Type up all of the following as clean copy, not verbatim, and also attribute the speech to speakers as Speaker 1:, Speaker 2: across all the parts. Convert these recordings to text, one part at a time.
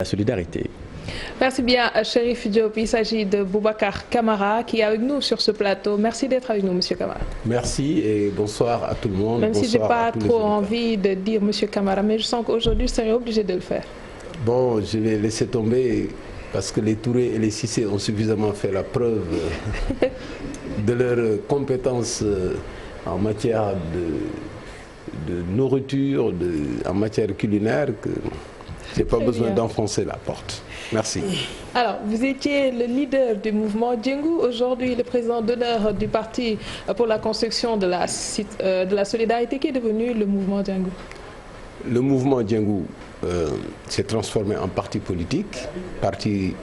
Speaker 1: la solidarité.
Speaker 2: Merci bien, Chérif Diop. Il s'agit de Boubacar Camara qui est avec nous sur ce plateau. Merci d'être avec nous, Monsieur Camara.
Speaker 3: Merci et bonsoir à tout le monde.
Speaker 2: Même si je n'ai pas trop envie de dire Monsieur Camara, mais je sens qu'aujourd'hui, je serai obligé de le faire.
Speaker 3: Bon, je vais laisser tomber parce que les Touré et les Cissé ont suffisamment fait la preuve de leurs compétences en matière de nourriture, en matière culinaire, que je n'ai pas besoin d'enfoncer la porte. Merci.
Speaker 2: Alors, vous étiez le leader du mouvement Djengou, aujourd'hui le président d'honneur du Parti pour la construction de la solidarité, qui est devenu le mouvement Djengou.
Speaker 3: Le mouvement Djengou s'est transformé en parti politique, parti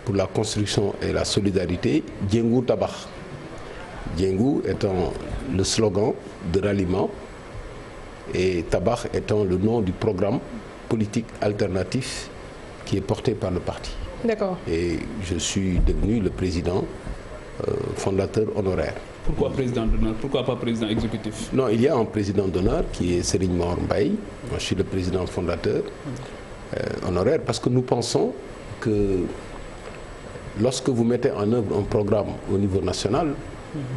Speaker 3: pour la construction et la solidarité, Djengou Tabakh. Djengou étant le slogan de ralliement et Tabakh étant le nom du programme politique alternatif qui est porté par le parti.
Speaker 2: D'accord.
Speaker 3: Et je suis devenu le président fondateur honoraire.
Speaker 4: Pourquoi président d'honneur? Pourquoi pas président exécutif?
Speaker 3: Non, il y a un président d'honneur qui est Serigne Mor Mbaye. Moi, je suis le président fondateur honoraire parce que nous pensons que lorsque vous mettez en œuvre un programme au niveau national,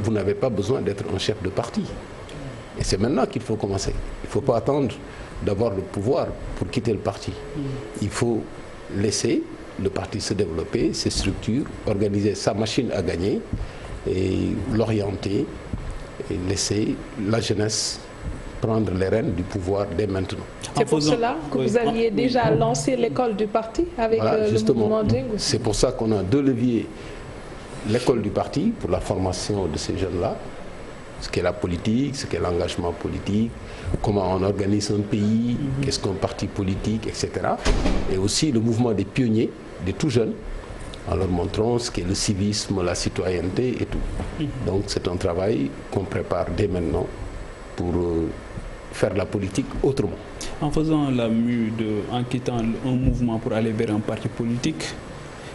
Speaker 3: vous n'avez pas besoin d'être un chef de parti. Et c'est maintenant qu'il faut commencer. Il ne faut pas attendre d'avoir le pouvoir pour quitter le parti. Il faut laisser le parti se développer, ses structures, organiser sa machine à gagner et l'orienter et laisser la jeunesse prendre les rênes du pouvoir dès maintenant.
Speaker 2: C'est pour cela que vous aviez déjà lancé l'école du parti avec le mouvement Djengou.
Speaker 3: C'est pour ça qu'on a deux leviers. L'école du parti pour la formation de ces jeunes-là, ce qu'est la politique, ce qu'est l'engagement politique, comment on organise un pays, qu'est-ce qu'un parti politique, etc. Et aussi le mouvement des pionniers, des tout jeunes, en leur montrant ce qu'est le civisme, la citoyenneté et tout. Donc c'est un travail qu'on prépare dès maintenant pour faire la politique autrement.
Speaker 4: En faisant la mue, en quittant un mouvement pour aller vers un parti politique,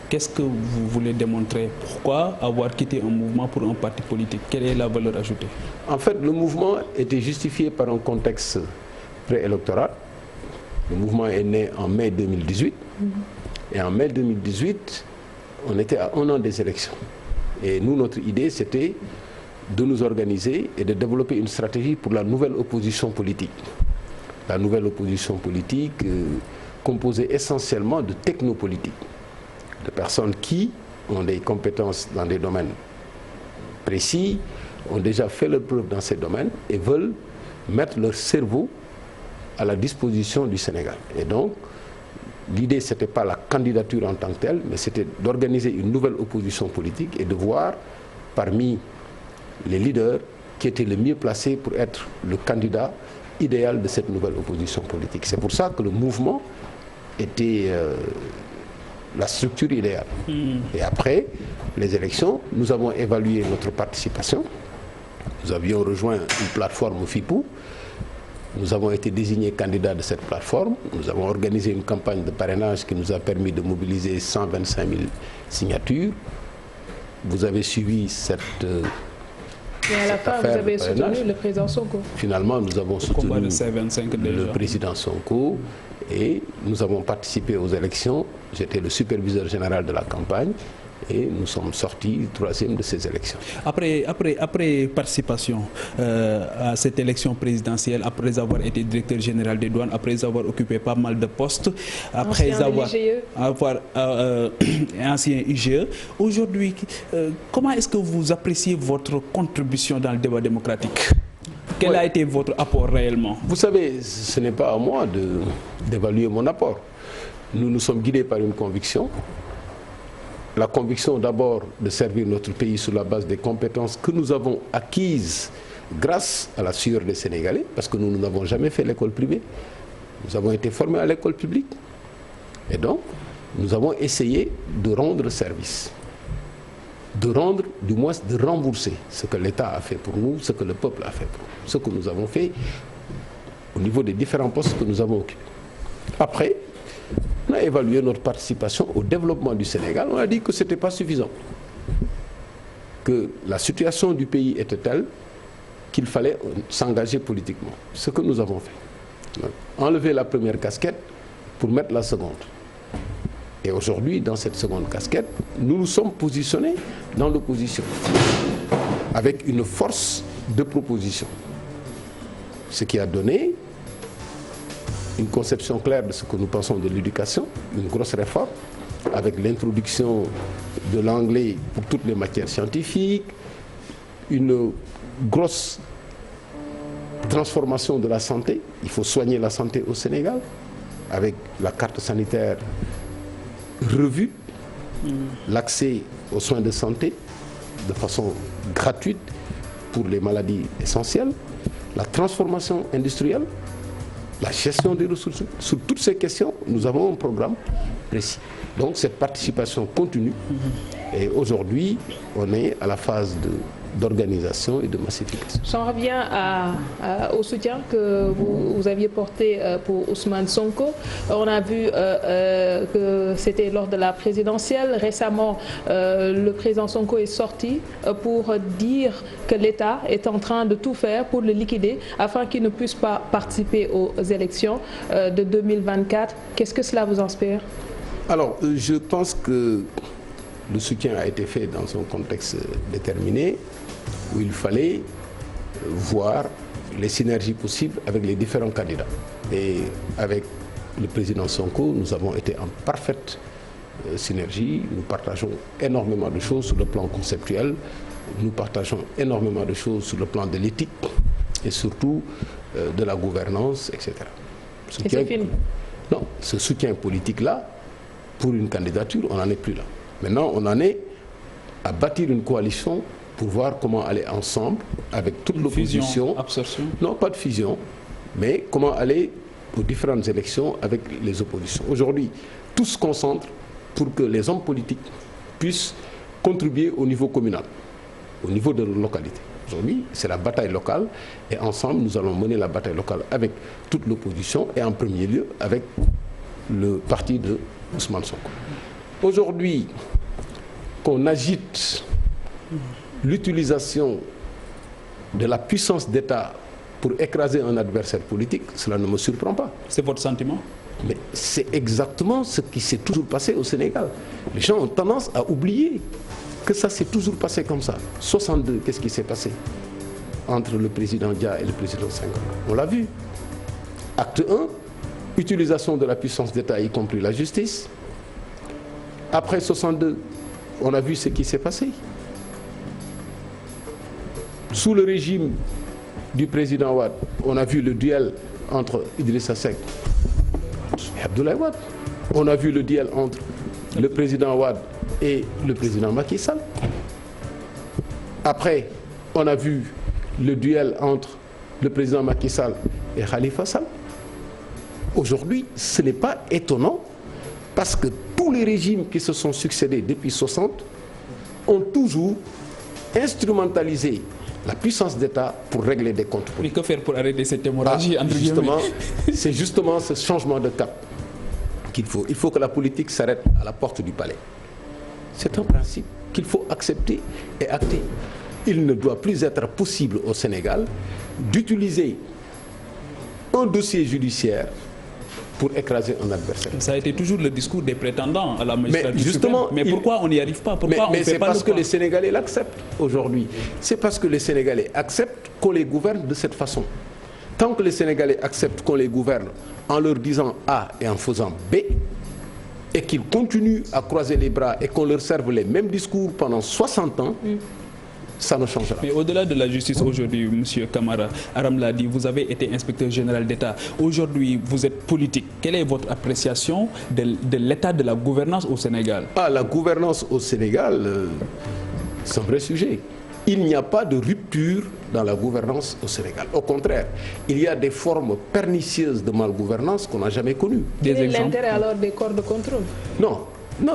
Speaker 4: qu'est-ce que vous voulez démontrer? Pourquoi avoir quitté un mouvement pour un parti politique? Quelle est la valeur ajoutée?
Speaker 3: En fait, le mouvement était justifié par un contexte préélectoral. Le mouvement est né en mai 2018. Et en mai 2018, on était à 1 an des élections. Et nous, notre idée, c'était de nous organiser et de développer une stratégie pour la nouvelle opposition politique. La nouvelle opposition politique composée essentiellement de technopolitiques, de personnes qui ont des compétences dans des domaines précis, ont déjà fait leur preuve dans ces domaines et veulent mettre leur cerveau à la disposition du Sénégal. Et donc, l'idée, ce n'était pas la candidature en tant que telle, mais c'était d'organiser une nouvelle opposition politique et de voir parmi les leaders qui étaient les mieux placés pour être le candidat idéal de cette nouvelle opposition politique. C'est pour ça que le mouvement était la structure idéale. Et après les élections, nous avons évalué notre participation. Nous avions rejoint une plateforme FIPOU. Nous avons été désignés candidats de cette plateforme. Nous avons organisé une campagne de parrainage qui nous a permis de mobiliser 125 000 signatures. Vous avez suivi cette
Speaker 2: et à la fin, vous avez soutenu le président Sonko.
Speaker 3: Finalement, nous avons soutenu le président Sonko et nous avons participé aux élections. J'étais le superviseur général de la campagne et nous sommes sortis 3e de ces élections.
Speaker 4: Après participation à cette élection présidentielle, après avoir été directeur général des douanes, après avoir occupé pas mal de postes, après avoir ancien IGE, aujourd'hui, comment est-ce que vous appréciez votre contribution dans le débat démocratique? Quel a été votre apport réellement?
Speaker 3: Vous savez, ce n'est pas à moi d'évaluer mon apport. Nous nous sommes guidés par une conviction. La conviction d'abord de servir notre pays sur la base des compétences que nous avons acquises grâce à la sueur des Sénégalais, parce que nous n'avons jamais fait l'école privée. Nous avons été formés à l'école publique. Et donc, nous avons essayé de rendre service. De rendre, du moins de rembourser ce que l'État a fait pour nous, ce que le peuple a fait pour nous, ce que nous avons fait au niveau des différents postes que nous avons occupés. Après, on a évalué notre participation au développement du Sénégal. On a dit que ce n'était pas suffisant. Que la situation du pays était telle qu'il fallait s'engager politiquement. Ce que nous avons fait. Enlever la première casquette pour mettre la seconde. Et aujourd'hui, dans cette seconde casquette, nous nous sommes positionnés dans l'opposition, avec une force de proposition. Ce qui a donné une conception claire de ce que nous pensons de l'éducation, une grosse réforme, avec l'introduction de l'anglais pour toutes les matières scientifiques, une grosse transformation de la santé. Il faut soigner la santé au Sénégal, avec la carte sanitaire revue, l'accès aux soins de santé de façon gratuite pour les maladies essentielles, la transformation industrielle, la gestion des ressources. Sur toutes ces questions, nous avons un programme précis. Donc cette participation continue. Et aujourd'hui, on est à la phase d'organisation et de massification.
Speaker 2: J'en reviens au soutien que vous aviez porté pour Ousmane Sonko. On a vu que c'était lors de la présidentielle. Récemment, le président Sonko est sorti pour dire que l'État est en train de tout faire pour le liquider afin qu'il ne puisse pas participer aux élections de 2024. Qu'est-ce que cela vous inspire?
Speaker 3: Alors, je pense que le soutien a été fait dans un contexte déterminé, où il fallait voir les synergies possibles avec les différents candidats. Et avec le président Sonko, nous avons été en parfaite synergie. Nous partageons énormément de choses sur le plan conceptuel, nous partageons énormément de choses sur le plan de l'éthique et surtout de la gouvernance, etc.
Speaker 2: Et c'est fini?
Speaker 3: Non, ce soutien politique-là, pour une candidature, on n'en est plus là. Maintenant, on en est à bâtir une coalition pour voir comment aller ensemble avec toute l'opposition.
Speaker 4: Absorption? Non,
Speaker 3: pas de fusion, mais comment aller aux différentes élections avec les oppositions. Aujourd'hui, tout se concentre pour que les hommes politiques puissent contribuer au niveau communal, au niveau de leur localité. Aujourd'hui, c'est la bataille locale et ensemble, nous allons mener la bataille locale avec toute l'opposition et en premier lieu avec le parti de Ousmane Sonko. Aujourd'hui, qu'on agite l'utilisation de la puissance d'État pour écraser un adversaire politique, cela ne me surprend pas.
Speaker 4: C'est votre sentiment?
Speaker 3: Mais c'est exactement ce qui s'est toujours passé au Sénégal. Les gens ont tendance à oublier que ça s'est toujours passé comme ça. 62, qu'est-ce qui s'est passé entre le président Dia et le président Senghor? On l'a vu. Acte 1, utilisation de la puissance d'État, y compris la justice. Après 62, on a vu ce qui s'est passé. Sous le régime du président Wade, on a vu le duel entre Idrissa Seck et Abdoulaye Wade. On a vu le duel entre le président Wade et le président Macky Sall. Après, on a vu le duel entre le président Macky Sall et Khalifa Sall. Aujourd'hui, ce n'est pas étonnant parce que tous les régimes qui se sont succédés depuis 60 ont toujours instrumentalisé la puissance d'État pour régler des comptes politiques.
Speaker 4: Mais que faire pour arrêter cette hémorragie?
Speaker 3: C'est justement ce changement de cap qu'il faut. Il faut que la politique s'arrête à la porte du palais. C'est un principe qu'il faut accepter et acter. Il ne doit plus être possible au Sénégal d'utiliser un dossier judiciaire pour écraser un adversaire.
Speaker 4: Ça a été toujours le discours des prétendants à la magistrature
Speaker 3: mais justement,
Speaker 4: suprême. Mais pourquoi on n'y arrive pas? Pourquoi
Speaker 3: mais c'est parce que les Sénégalais l'acceptent aujourd'hui. C'est parce que les Sénégalais acceptent qu'on les gouverne de cette façon. Tant que les Sénégalais acceptent qu'on les gouverne en leur disant A et en faisant B, et qu'ils continuent à croiser les bras et qu'on leur serve les mêmes discours pendant 60 ans, ça ne changera.
Speaker 4: Mais au-delà de la justice aujourd'hui, M. Kamara, Aram l'a dit, vous avez été inspecteur général d'État. Aujourd'hui, vous êtes politique. Quelle est votre appréciation de l'état de la gouvernance au Sénégal?
Speaker 3: La gouvernance au Sénégal, c'est un vrai sujet. Il n'y a pas de rupture dans la gouvernance au Sénégal. Au contraire, il y a des formes pernicieuses de malgouvernance qu'on n'a jamais connues.
Speaker 2: Quel est l'intérêt alors des corps de contrôle?
Speaker 3: Non,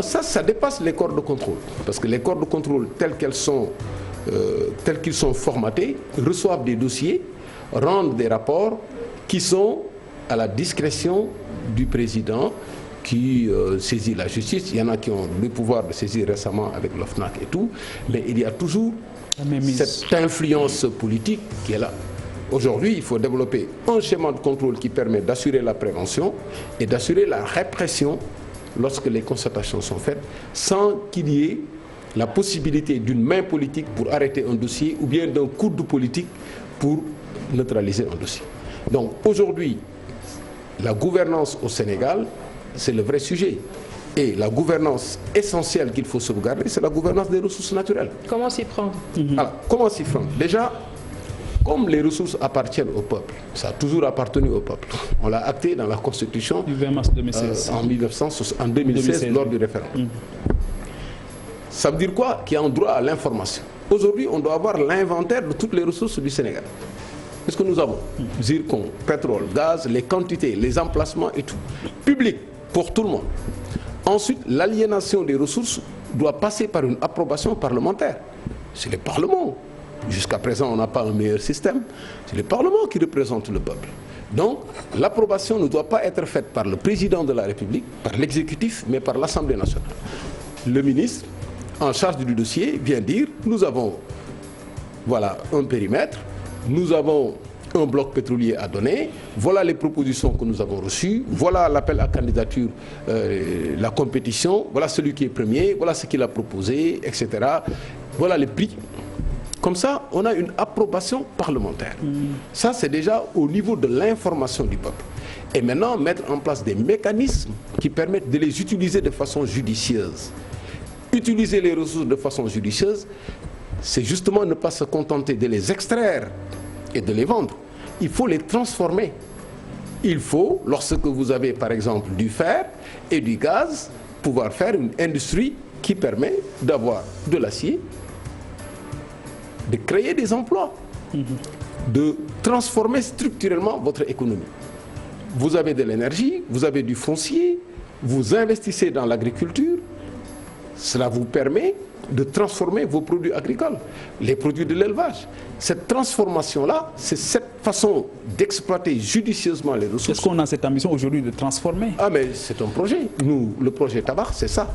Speaker 3: ça dépasse les corps de contrôle. Parce que les corps de contrôle tels qu'ils sont formatés, reçoivent des dossiers, rendent des rapports qui sont à la discrétion du président qui saisit la justice. Il y en a qui ont le pouvoir de saisir récemment avec l'OFNAC et tout, mais il y a toujours cette influence politique qui est là. Aujourd'hui, il faut développer un schéma de contrôle qui permet d'assurer la prévention et d'assurer la répression lorsque les constatations sont faites, sans qu'il y ait la possibilité d'une main politique pour arrêter un dossier ou bien d'un coude politique pour neutraliser un dossier. Donc aujourd'hui, la gouvernance au Sénégal, c'est le vrai sujet. Et la gouvernance essentielle qu'il faut sauvegarder, c'est la gouvernance des ressources naturelles.
Speaker 2: Comment s'y prendre?
Speaker 3: Alors, comment s'y prendre? Déjà, comme les ressources appartiennent au peuple, ça a toujours appartenu au peuple. On l'a acté dans la Constitution
Speaker 4: du 20 mars 2016.
Speaker 3: En 2016 lors du référendum. Ça veut dire quoi? Qu'il y a un droit à l'information. Aujourd'hui, on doit avoir l'inventaire de toutes les ressources du Sénégal. Qu'est-ce que nous avons? Zircon, pétrole, gaz, les quantités, les emplacements et tout. Public pour tout le monde. Ensuite, l'aliénation des ressources doit passer par une approbation parlementaire. C'est le Parlement. Jusqu'à présent, on n'a pas un meilleur système. C'est le Parlement qui représente le peuple. Donc, l'approbation ne doit pas être faite par le président de la République, par l'exécutif, mais par l'Assemblée nationale. Le ministre, en charge du dossier, vient dire, nous avons voilà, un périmètre, nous avons un bloc pétrolier à donner, voilà les propositions que nous avons reçues, voilà l'appel à candidature, la compétition, voilà celui qui est premier, voilà ce qu'il a proposé, etc. Voilà les prix. Comme ça, on a une approbation parlementaire. Ça, c'est déjà au niveau de l'information du peuple. Et maintenant, mettre en place des mécanismes qui permettent de les utiliser de façon judicieuse. Utiliser les ressources de façon judicieuse, c'est justement ne pas se contenter de les extraire et de les vendre. Il faut les transformer. Il faut, lorsque vous avez par exemple du fer et du gaz, pouvoir faire une industrie qui permet d'avoir de l'acier, de créer des emplois, de transformer structurellement votre économie. Vous avez de l'énergie, vous avez du foncier, vous investissez dans l'agriculture, cela vous permet de transformer vos produits agricoles, les produits de l'élevage. Cette transformation-là, c'est cette façon d'exploiter judicieusement les ressources.
Speaker 4: Est-ce qu'on a cette ambition aujourd'hui de transformer?
Speaker 3: Ah mais c'est un projet. Nous, le projet Tabac, c'est ça.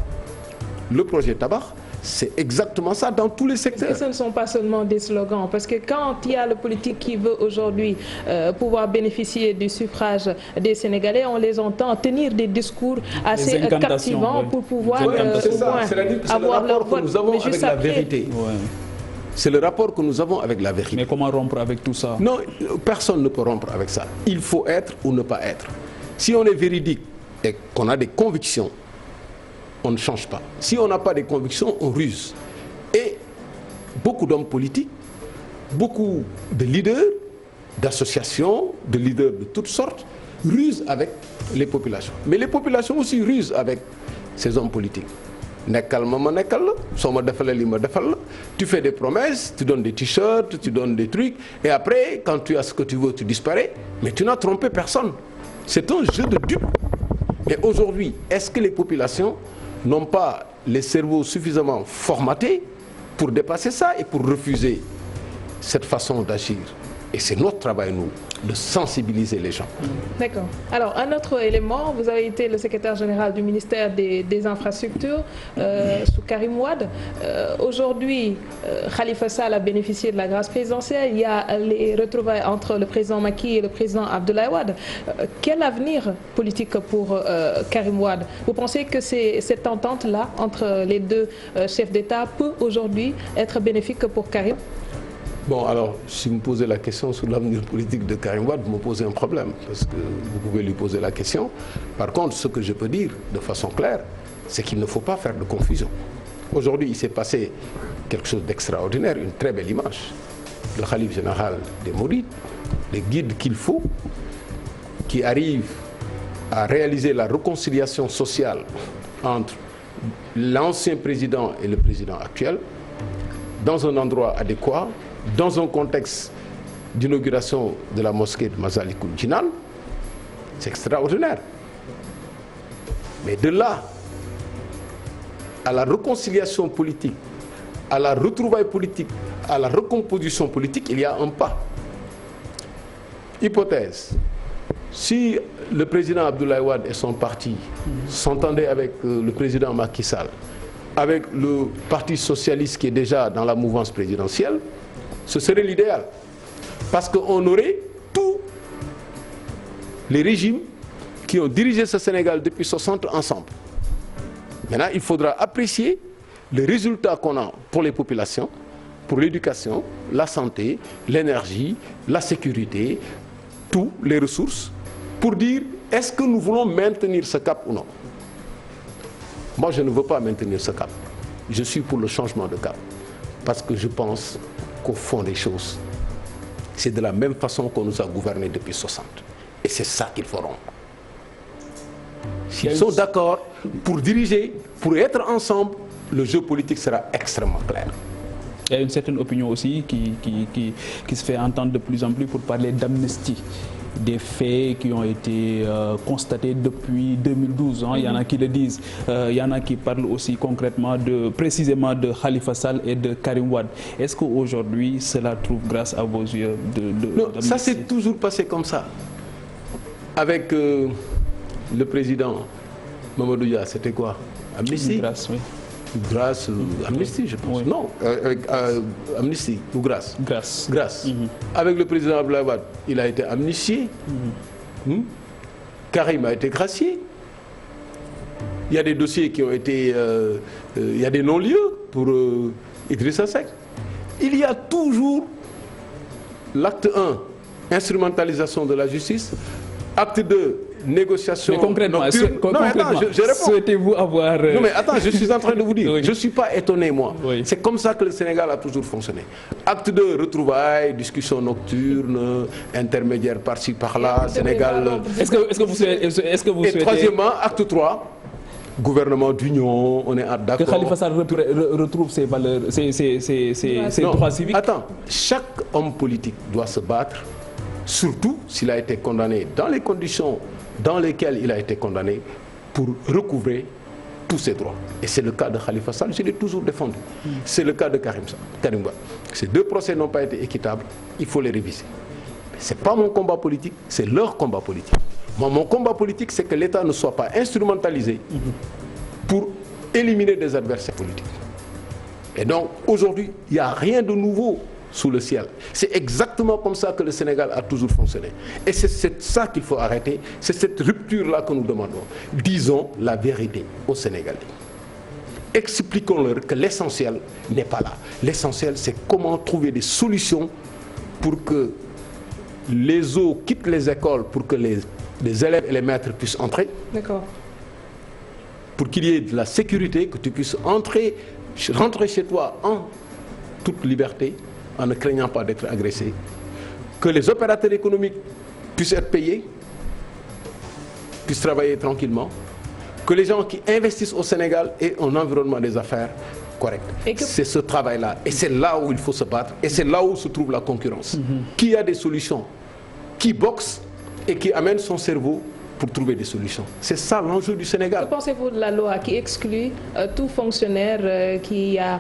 Speaker 3: Le projet Tabac, c'est exactement ça dans tous les secteurs.
Speaker 2: Est-ce que ce ne sont pas seulement des slogans? Parce que quand il y a le politique qui veut aujourd'hui pouvoir bénéficier du suffrage des Sénégalais, on les entend tenir des discours assez captivants pour pouvoir
Speaker 3: avoir leur vote. Nous avons avec la vérité.
Speaker 4: Ouais.
Speaker 3: C'est le rapport que nous avons avec la vérité.
Speaker 4: Mais comment rompre avec tout ça?
Speaker 3: Non, personne ne peut rompre avec ça. Il faut être ou ne pas être. Si on est véridique et qu'on a des convictions, on ne change pas. Si on n'a pas de convictions, on ruse. Et beaucoup d'hommes politiques, beaucoup de leaders, d'associations, de leaders de toutes sortes, rusent avec les populations. Mais les populations aussi rusent avec ces hommes politiques. Tu fais des promesses, tu donnes des t-shirts, tu donnes des trucs, et après, quand tu as ce que tu veux, tu disparais. Mais tu n'as trompé personne. C'est un jeu de dupes. Et aujourd'hui, est-ce que les populations n'ont pas les cerveaux suffisamment formatés pour dépasser ça et pour refuser cette façon d'agir? Et c'est notre travail, nous, de sensibiliser les gens.
Speaker 2: D'accord. Alors, un autre élément, vous avez été le secrétaire général du ministère des Infrastructures sous Karim Wade. Aujourd'hui, Khalifa Sall a bénéficié de la grâce présidentielle. Il y a les retrouvailles entre le président Macky et le président Abdoulaye Wade. Quel avenir politique pour Karim Wade? Vous pensez que cette entente-là entre les deux chefs d'État peut aujourd'hui être bénéfique pour Karim?
Speaker 3: Bon, alors, si vous me posez la question sur l'avenir politique de Karim Wade, vous me posez un problème, parce que vous pouvez lui poser la question. Par contre, ce que je peux dire de façon claire, c'est qu'il ne faut pas faire de confusion. Aujourd'hui, il s'est passé quelque chose d'extraordinaire, une très belle image. Le khalife général des Mourides, les guides qu'il faut, qui arrive à réaliser la réconciliation sociale entre l'ancien président et le président actuel, dans un endroit adéquat, dans un contexte d'inauguration de la mosquée de Masalikul Jinan, c'est extraordinaire. Mais de là à la réconciliation politique, à la retrouvaille politique, à la recomposition politique, il y a un pas. Hypothèse, si le président Abdoulaye Wade et son parti s'entendaient avec le président Macky Sall, avec le Parti socialiste qui est déjà dans la mouvance présidentielle, ce serait l'idéal. Parce qu'on aurait tous les régimes qui ont dirigé ce Sénégal depuis 60 ensemble. Maintenant, il faudra apprécier les résultats qu'on a pour les populations, pour l'éducation, la santé, l'énergie, la sécurité, toutes les ressources, pour dire est-ce que nous voulons maintenir ce cap ou non. Moi, je ne veux pas maintenir ce cap. Je suis pour le changement de cap. Parce que je pense qu'au fond des choses, c'est de la même façon qu'on nous a gouvernés depuis 60. Et c'est ça qu'il faut rompre. S'ils sont d'accord pour diriger, pour être ensemble, le jeu politique sera extrêmement clair.
Speaker 4: Il y a une certaine opinion aussi qui se fait entendre de plus en plus pour parler d'amnistie. Des faits qui ont été constatés depuis 2012. Il y en a qui le disent. Il y en a qui parlent aussi concrètement précisément de Khalifa Sall et de Karim Wade. Est-ce qu'aujourd'hui, cela trouve grâce à vos yeux
Speaker 3: Non, ça s'est toujours passé comme ça. Avec le président Mamadou Dia, c'était quoi? Amnistie?
Speaker 4: Grâce, oui.
Speaker 3: Grâce, amnistie, je pense. Oui. Non, avec amnistie ou grâce.
Speaker 4: Grâce.
Speaker 3: Grâce. Avec le président Abdoulaye Wade, il a été amnistié. Karim a été gracié. Il y a des dossiers qui ont été... il y a des non-lieux pour Idrissa Seck. Il y a toujours l'acte 1, instrumentalisation de la justice. Acte 2, négociation.
Speaker 4: Mais concrètement,
Speaker 3: je réponds.
Speaker 4: Souhaitez-vous avoir...
Speaker 3: Non mais attends, je suis en train de vous dire. Oui. Je ne suis pas étonné, moi.
Speaker 4: Oui.
Speaker 3: C'est comme ça que le Sénégal a toujours fonctionné. Acte 2, retrouvailles, discussion nocturne, intermédiaire par-ci, par-là, Sénégal...
Speaker 4: Est-ce que vous souhaitez...
Speaker 3: Et troisièmement, acte 3, gouvernement d'union, on est d'accord...
Speaker 4: Que Khalifa Sall retrouve ses valeurs, ses droits civiques.
Speaker 3: Attends, chaque homme politique doit se battre, surtout s'il a été condamné dans les conditions dans lesquelles il a été condamné, pour recouvrer tous ses droits. Et c'est le cas de Khalifa Sall, je l'ai toujours défendu. C'est le cas de Karim Wade. Ces deux procès n'ont pas été équitables, il faut les réviser. Ce n'est pas mon combat politique, c'est leur combat politique. Moi, mon combat politique, c'est que l'État ne soit pas instrumentalisé pour éliminer des adversaires politiques. Et donc, aujourd'hui, il n'y a rien de nouveau sous le ciel. C'est exactement comme ça que le Sénégal a toujours fonctionné. Et c'est ça qu'il faut arrêter. C'est cette rupture-là que nous demandons. Disons la vérité aux Sénégalais. Expliquons-leur que l'essentiel n'est pas là. L'essentiel, c'est comment trouver des solutions pour que les eaux quittent les écoles, pour que les élèves et les maîtres puissent entrer.
Speaker 2: D'accord.
Speaker 3: Pour qu'il y ait de la sécurité, que tu puisses rentrer chez toi en toute liberté, en ne craignant pas d'être agressé, que les opérateurs économiques puissent être payés, puissent travailler tranquillement, que les gens qui investissent au Sénégal aient un environnement des affaires correct. C'est ce travail-là, et c'est là où il faut se battre, et c'est là où se trouve la concurrence. Qui a des solutions, qui boxe et qui amène son cerveau pour trouver des solutions. C'est ça l'enjeu du Sénégal.
Speaker 2: Que pensez-vous de la loi qui exclut tout fonctionnaire qui a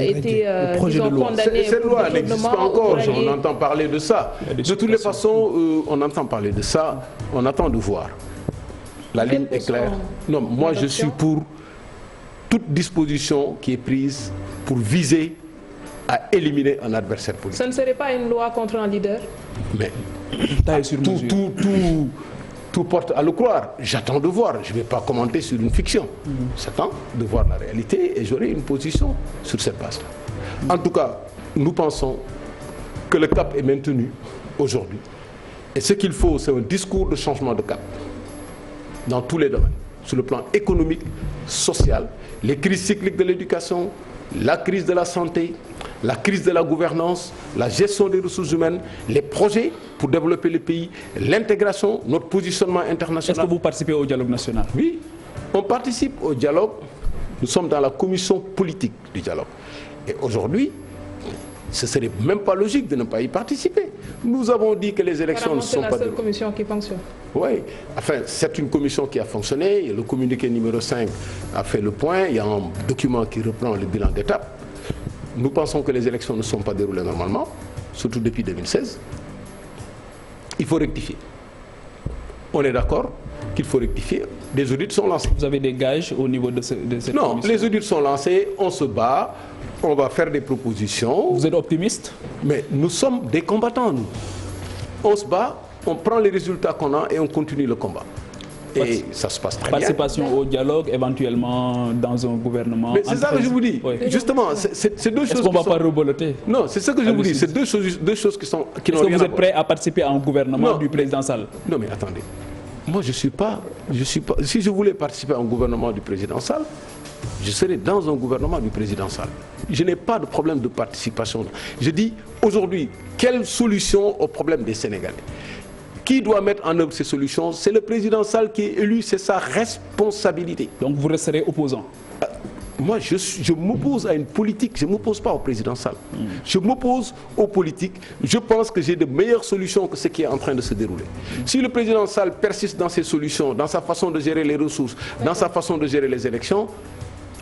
Speaker 2: été condamné?
Speaker 3: Cette loi n'existe pas encore, on entend parler de ça. De toutes les façons, on entend parler de ça, on attend de voir. La ligne est claire. Non, moi je suis pour toute disposition qui est prise pour viser à éliminer un adversaire politique.
Speaker 2: Ce ne serait pas une loi contre un leader?
Speaker 3: Mais tout porte à le croire. J'attends de voir. Je ne vais pas commenter sur une fiction. J'attends de voir la réalité et j'aurai une position sur cette base-là. En tout cas, nous pensons que le cap est maintenu aujourd'hui. Et ce qu'il faut, c'est un discours de changement de cap dans tous les domaines. Sur le plan économique, social, les crises cycliques de l'éducation, la crise de la santé, la crise de la gouvernance, la gestion des ressources humaines, les projets pour développer le pays, l'intégration, notre positionnement international.
Speaker 4: Est-ce que vous participez au dialogue national?
Speaker 3: Oui, on participe au dialogue. Nous sommes dans la commission politique du dialogue. Et aujourd'hui, ce ne serait même pas logique de ne pas y participer. Nous avons dit que les élections ne sont pas...
Speaker 2: C'est la seule commission qui fonctionne.
Speaker 3: Oui, enfin, c'est une commission qui a fonctionné. Le communiqué numéro 5 a fait le point. Il y a un document qui reprend le bilan d'étape. Nous pensons que les élections ne sont pas déroulées normalement, surtout depuis 2016. Il faut rectifier. On est d'accord qu'il faut rectifier. Des audits sont lancés.
Speaker 4: Vous avez des gages au niveau de cette commission?
Speaker 3: Non, les audits sont lancés, on se bat, on va faire des propositions.
Speaker 4: Vous êtes optimiste?
Speaker 3: Mais nous sommes des combattants, nous. On se bat, on prend les résultats qu'on a et on continue le combat. Et ça se passe très bien.
Speaker 4: Participation au dialogue, éventuellement dans un gouvernement.
Speaker 3: Mais c'est ça que je vous dis. Oui. Justement, c'est deux choses.
Speaker 4: Est-ce qu'on ne va pas reboloter?
Speaker 3: Non, c'est ça que je vous dis. C'est deux choses qui n'ont rien à voir.
Speaker 4: Est-ce que vous êtes prêt à participer à un gouvernement du président Sall?
Speaker 3: Non, mais attendez. Moi, je suis pas. Si je voulais participer à un gouvernement du président Sall, je serais dans un gouvernement du président Sall. Je n'ai pas de problème de participation. Je dis aujourd'hui, quelle solution au problème des Sénégalais? Qui doit mettre en œuvre ces solutions? C'est le président Sall qui est élu, c'est sa responsabilité.
Speaker 4: Donc vous resterez opposant?
Speaker 3: Moi, je m'oppose à une politique, je ne m'oppose pas au président Sall. Je m'oppose aux politiques. Je pense que j'ai de meilleures solutions que ce qui est en train de se dérouler. Si le président Sall persiste dans ses solutions, dans sa façon de gérer les ressources, dans sa façon de gérer les élections,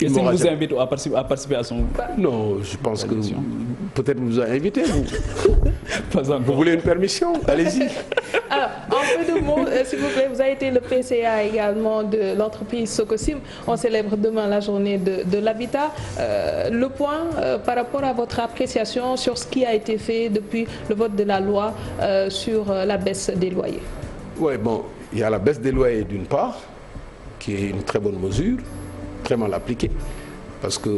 Speaker 4: et s'il vous invite à participer à son...
Speaker 3: Non, je pense que peut-être vous a invité. Vous voulez une permission? Allez-y.
Speaker 2: Alors, en peu de mots, s'il vous plaît, vous avez été le PCA également de l'entreprise Sococim. On célèbre demain la journée de l'habitat. Le point par rapport à votre appréciation sur ce qui a été fait depuis le vote de la loi sur la baisse des loyers.
Speaker 3: Oui, bon, il y a la baisse des loyers d'une part, qui est une très bonne mesure, très mal appliquée, parce que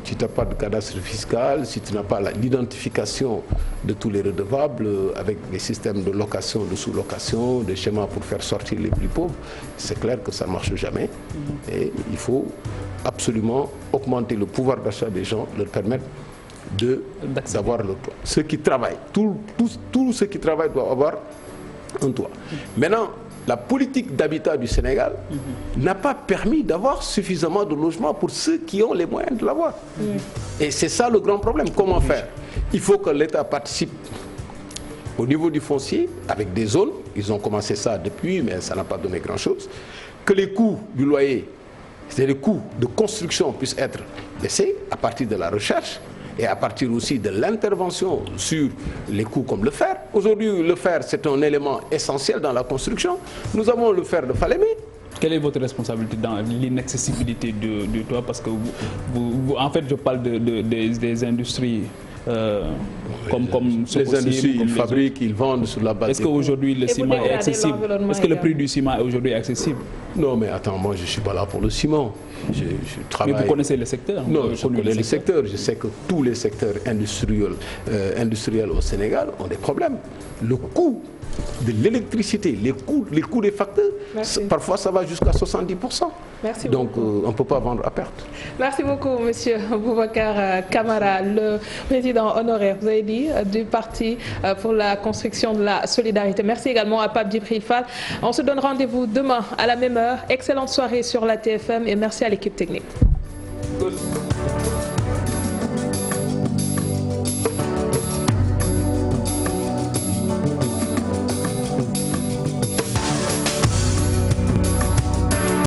Speaker 3: si tu n'as pas de cadastre fiscal, si tu n'as pas l'identification de tous les redevables avec des systèmes de location, de sous-location, des schémas pour faire sortir les plus pauvres, c'est clair que ça ne marche jamais. Et il faut absolument augmenter le pouvoir d'achat des gens, leur permettre d'avoir le toit. Ceux qui travaillent, tous ceux qui travaillent doivent avoir un toit. Maintenant, la politique d'habitat du Sénégal n'a pas permis d'avoir suffisamment de logements pour ceux qui ont les moyens de l'avoir. Et c'est ça le grand problème. Comment faire? Il faut que l'État participe au niveau du foncier avec des zones. Ils ont commencé ça depuis, mais ça n'a pas donné grand-chose. Que les coûts du loyer, c'est-à-dire les coûts de construction puissent être baissés à partir de la recherche et à partir aussi de l'intervention sur les coûts comme le fer. Aujourd'hui, le fer, c'est un élément essentiel dans la construction. Nous avons le fer de Falémé.
Speaker 4: Quelle est votre responsabilité dans l'inaccessibilité de toit? Parce que en fait, je parle des industries comme
Speaker 3: les industries, ils fabriquent, ils vendent sur la base.
Speaker 4: Est-ce qu'aujourd'hui le ciment est accessible? Est-ce que le prix du ciment est aujourd'hui accessible?
Speaker 3: Non, mais attends, moi je ne suis pas là pour le ciment. Je travaille...
Speaker 4: Mais vous connaissez le secteur?
Speaker 3: Non, je connais le secteur. Je sais que tous les secteurs industriels au Sénégal ont des problèmes. Le coût de l'électricité, les coûts des facteurs, parfois ça va jusqu'à 70%.
Speaker 2: Merci
Speaker 3: Donc
Speaker 2: beaucoup.
Speaker 3: on ne peut pas vendre à perte.
Speaker 2: Merci beaucoup, monsieur Boubacar Camara, le président honoraire, vous avez dit, du Parti pour la construction de la solidarité. Merci également à Pape Djibril Fall. On se donne rendez-vous demain à la même heure. Excellente soirée sur la TFM et merci à l'équipe technique.
Speaker 3: Good.